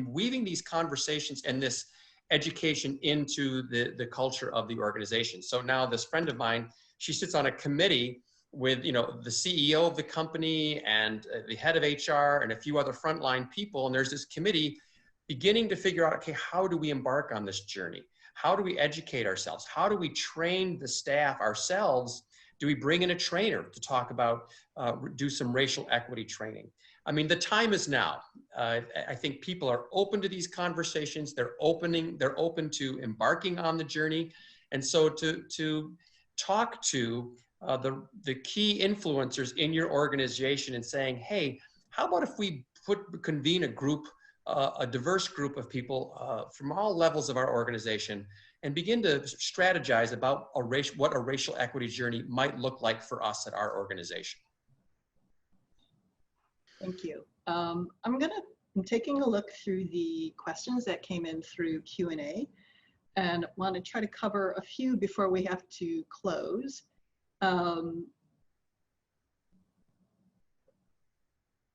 weaving these conversations and this education into the culture of the organization. So now this friend of mine, she sits on a committee with, you know, the CEO of the company and the head of HR and a few other frontline people. And there's this committee beginning to figure out, okay, how do we embark on this journey? How do we educate ourselves? How do we train the staff ourselves? Do we bring in a trainer to talk about, do some racial equity training? I mean, the time is now. I think people are open to these conversations. They're open to embarking on the journey. And so to talk to the key influencers in your organization and saying, hey, how about if we convene a group, a diverse group of people from all levels of our organization, and begin to strategize about what a racial equity journey might look like for us at our organization.
Thank you. I'm taking a look through the questions that came in through Q&A, and want to try to cover a few before we have to close.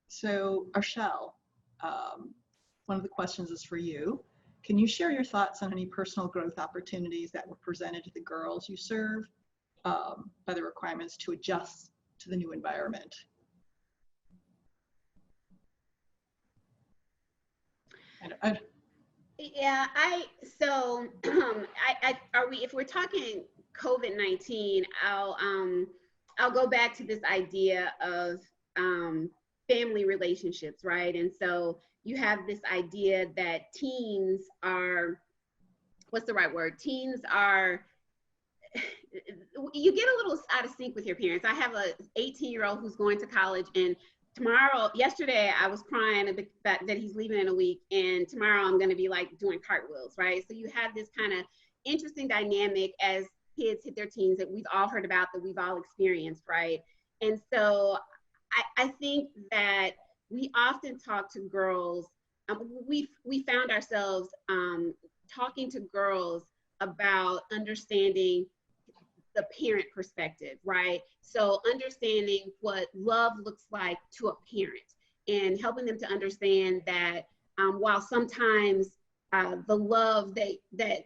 So Arshele, one of the questions is for you. Can you share your thoughts on any personal growth opportunities that were presented to the girls you serve by the requirements to adjust to the new environment?
Yeah, if we're talking COVID-19, I'll go back to this idea of family relationships, right? And so you have this idea that teens are, what's the right word? Teens are, you get a little out of sync with your parents. I have a 18-year-old who's going to college, and yesterday I was crying that he's leaving in a week, and tomorrow I'm going to be like doing cartwheels, right? So you have this kind of interesting dynamic as kids hit their teens that we've all heard about, that we've all experienced, right? And so I think that we often talk to girls, we found ourselves talking to girls about understanding the parent perspective, right? So understanding what love looks like to a parent, and helping them to understand that while sometimes the love that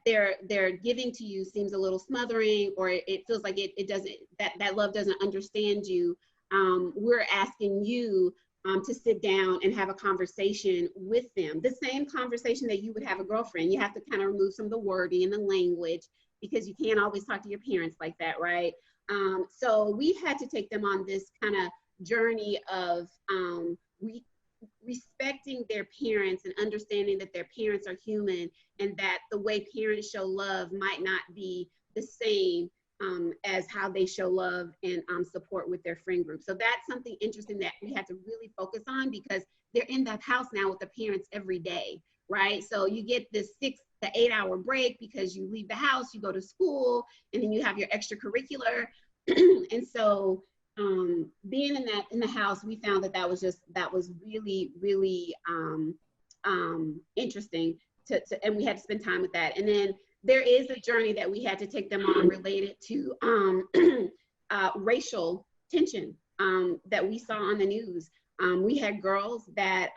they're giving to you seems a little smothering, or it feels like it doesn't, that love doesn't understand you, we're asking you to sit down and have a conversation with them. The same conversation that you would have a girlfriend. You have to kind of remove some of the wording and the language, because you can't always talk to your parents like that, right? So we had to take them on this kind of journey of respecting their parents and understanding that their parents are human, and that the way parents show love might not be the same as how they show love and support with their friend group. So that's something interesting that we had to really focus on, because they're in that house now with the parents every day, right? So you get this 6 to 8 hour break because you leave the house, you go to school, and then you have your extracurricular. And so being in the house, we found that was really, really interesting and we had to spend time with that. And then there is a journey that we had to take them on related to racial tension that we saw on the news. We had girls that,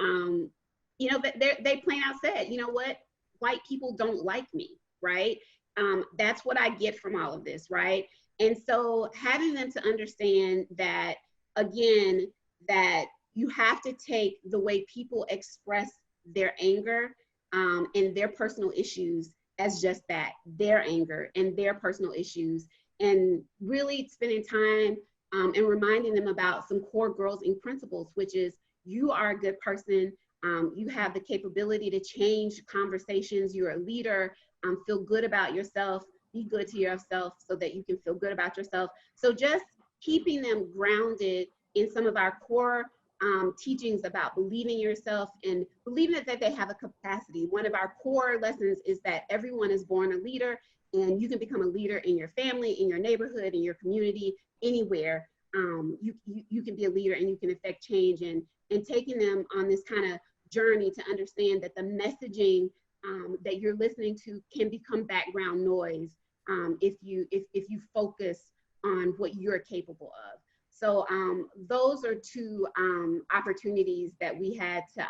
they plain out said, you know what, white people don't like me, right? That's what I get from all of this, right? And so having them to understand that, again, that you have to take the way people express their anger and their personal issues as just that, their anger and their personal issues, and really spending time and reminding them about some core Girls Inc. principles, which is you are a good person, you have the capability to change conversations, you're a leader, feel good about yourself, be good to yourself so that you can feel good about yourself. So just keeping them grounded in some of our core teachings about believing yourself and believing that they have a capacity. One of our core lessons is that everyone is born a leader, and you can become a leader in your family, in your neighborhood, in your community, anywhere. You can be a leader and you can affect change, and taking them on this kind of journey to understand that the messaging that you're listening to can become background noise if you focus on what you're capable of. So those are two opportunities that we had to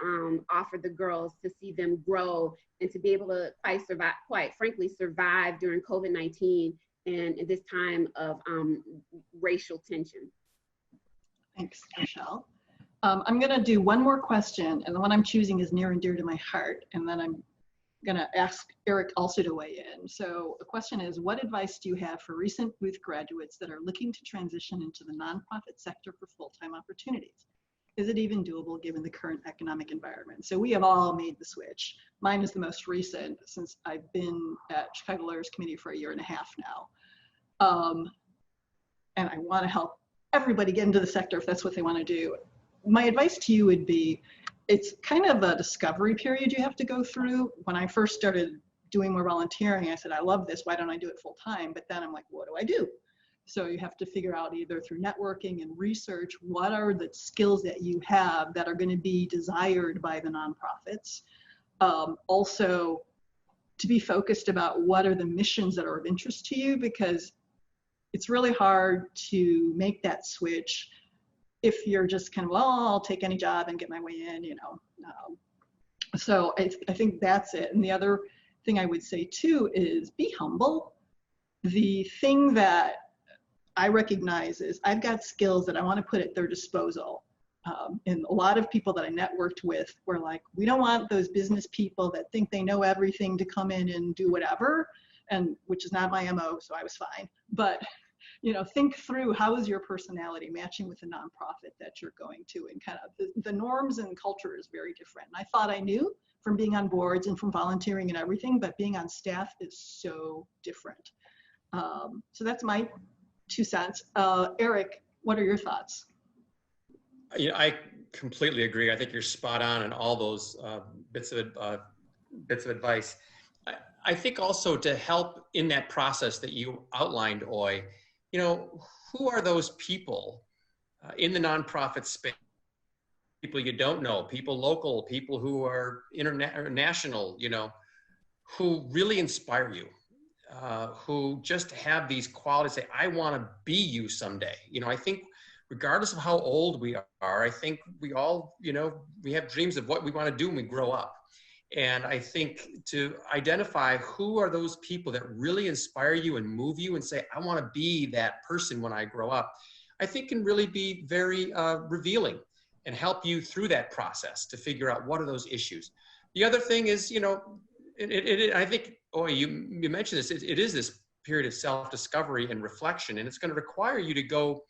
offer the girls to see them grow and to be able to quite frankly survive during COVID-19 and this time of racial tension.
Thanks, Arshele. I'm going to do one more question, and the one I'm choosing is near and dear to my heart, and then I'm going to ask Eric also to weigh in. So the question is, what advice do you have for recent Booth graduates that are looking to transition into the nonprofit sector for full-time opportunities? Is it even doable given the current economic environment? So we have all made the switch. Mine is the most recent since I've been at Chicago Lawyers Committee for 1.5 years now. And I want to help everybody get into the sector if that's what they want to do. My advice to you would be, it's kind of a discovery period you have to go through. When I first started doing more volunteering, I said, I love this, why don't I do it full time? But then I'm like, what do I do? So you have to figure out either through networking and research, what are the skills that you have that are going to be desired by the nonprofits. Also, to be focused about what are the missions that are of interest to you, because it's really hard to make that switch if you're just kind of, well, I'll take any job and get my way in, you know. So I think that's it. And the other thing I would say too is be humble. The thing that I recognize is I've got skills that I want to put at their disposal. And a lot of people that I networked with were like, we don't want those business people that think they know everything to come in and do whatever, and which is not my MO, so I was fine. But you know, think through how is your personality matching with the nonprofit that you're going to, and kind of the norms and culture is very different. And I thought I knew from being on boards and from volunteering and everything, but being on staff is so different. So that's my 2 cents. Eric, what are your thoughts?
You know, I completely agree. I think you're spot on all those bits of advice. I think also to help in that process that you outlined, Oy, you know, who are those people in the nonprofit space? People you don't know, people local, people who are international, you know, who really inspire you, who just have these qualities, say, I want to be you someday. You know, I think regardless of how old we are, I think we all, you know, we have dreams of what we want to do when we grow up. And I think to identify who are those people that really inspire you and move you and say, I want to be that person when I grow up, I think can really be very revealing and help you through that process to figure out what are those issues. The other thing is, you know, I think, you mentioned this, it is this period of self-discovery and reflection, and it's going to require you to go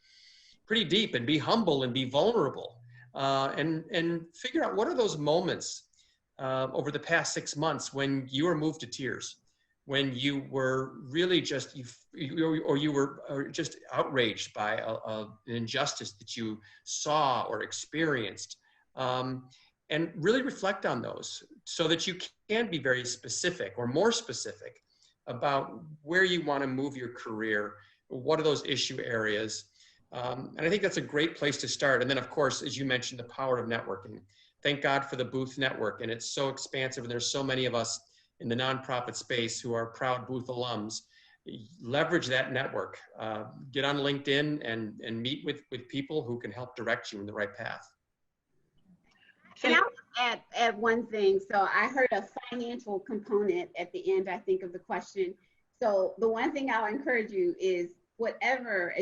pretty deep and be humble and be vulnerable and figure out what are those moments over the past 6 months when you were moved to tears, when you were really just, you were just outraged by an injustice that you saw or experienced, and really reflect on those so that you can be very specific or more specific about where you want to move your career, what are those issue areas. And I think that's a great place to start. And then, of course, as you mentioned, the power of networking. Thank God for the Booth Network, and it's so expansive, and there's so many of us in the nonprofit space who are proud Booth alums. Leverage that network. Get on LinkedIn and meet with people who can help direct you in the right path.
Can I add one thing? So I heard a financial component at the end, I think, of the question. So the one thing I'll encourage you is whatever,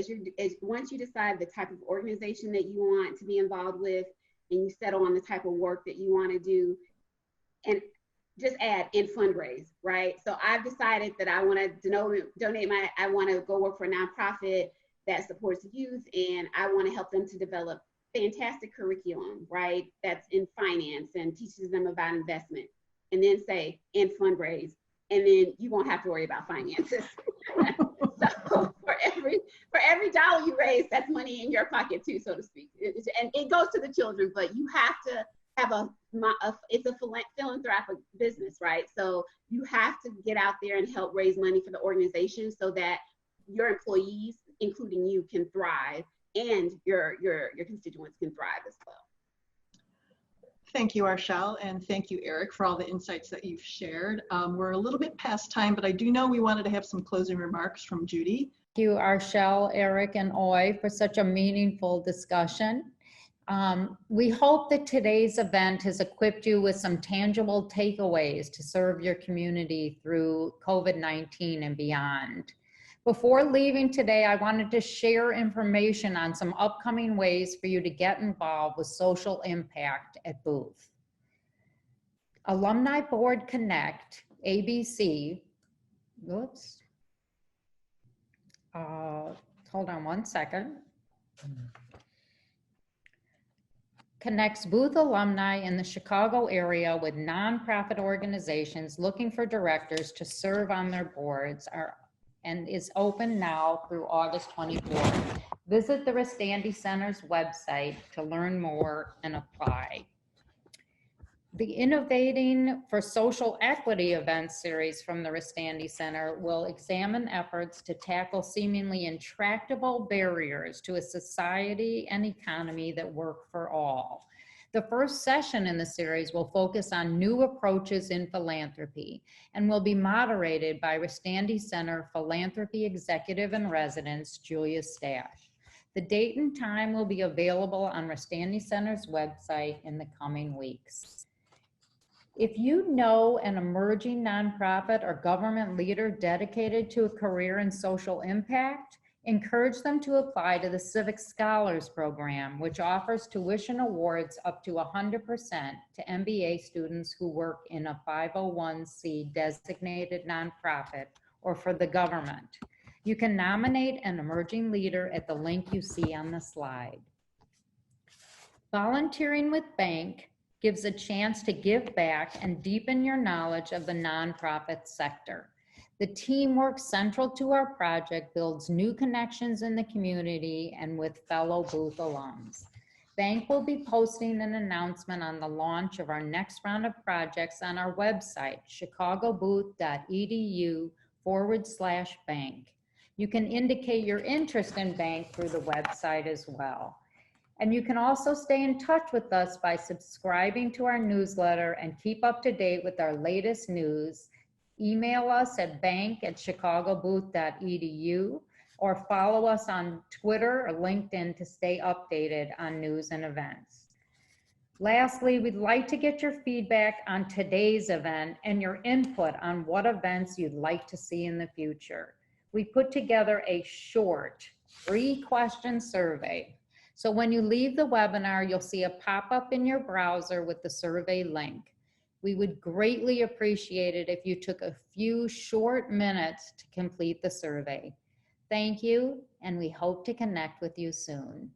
once you decide the type of organization that you want to be involved with, and you settle on the type of work that you want to do, and just add in fundraise, right? So I've decided that I want to I want to go work for a nonprofit that supports youth, and I want to help them to develop fantastic curriculum, right? That's in finance and teaches them about investment, and then say in fundraise, and then you won't have to worry about finances. So for every dollar you raise, that's money in your pocket too, so to speak. And it goes to the children, but you have to have it's a philanthropic business, right? So you have to get out there and help raise money for the organization so that your employees, including you, can thrive, and your constituents can thrive as well.
Thank you, Arshele, and thank you, Eric, for all the insights that you've shared. We're a little bit past time, but I do know we wanted to have some closing remarks from Judy.
Thank you, Arshele, Eric, and Oy, for such a meaningful discussion. We hope that today's event has equipped you with some tangible takeaways to serve your community through COVID-19 and beyond. Before leaving today, I wanted to share information on some upcoming ways for you to get involved with social impact at Booth. Alumni Board Connect, ABC, whoops. Hold on one second. Connects Booth alumni in the Chicago area with nonprofit organizations looking for directors to serve on their boards and is open now through August 24th. Visit the Restandi Center's website to learn more and apply. The Innovating for Social Equity event series from the Restandi Center will examine efforts to tackle seemingly intractable barriers to a society and economy that work for all. The first session in the series will focus on new approaches in philanthropy and will be moderated by Restandi Center Philanthropy Executive in Residence, Julia Stash. The date and time will be available on Restandi Center's website in the coming weeks. If you know an emerging nonprofit or government leader dedicated to a career in social impact, encourage them to apply to the Civic Scholars Program, which offers tuition awards up to 100% to MBA students who work in a 501c designated nonprofit or for the government. You can nominate an emerging leader at the link you see on the slide. Volunteering with BANC gives a chance to give back and deepen your knowledge of the nonprofit sector. The teamwork central to our project builds new connections in the community and with fellow Booth alums. BANC will be posting an announcement on the launch of our next round of projects on our website, chicagobooth.edu/BANC. You can indicate your interest in BANC through the website as well. And you can also stay in touch with us by subscribing to our newsletter and keep up to date with our latest news. Email us at bank@chicagobooth.edu or follow us on Twitter or LinkedIn to stay updated on news and events. Lastly, we'd like to get your feedback on today's event and your input on what events you'd like to see in the future. We put together a short 3-question survey. So when you leave the webinar, you'll see a pop-up in your browser with the survey link. We would greatly appreciate it if you took a few short minutes to complete the survey. Thank you, and we hope to connect with you soon.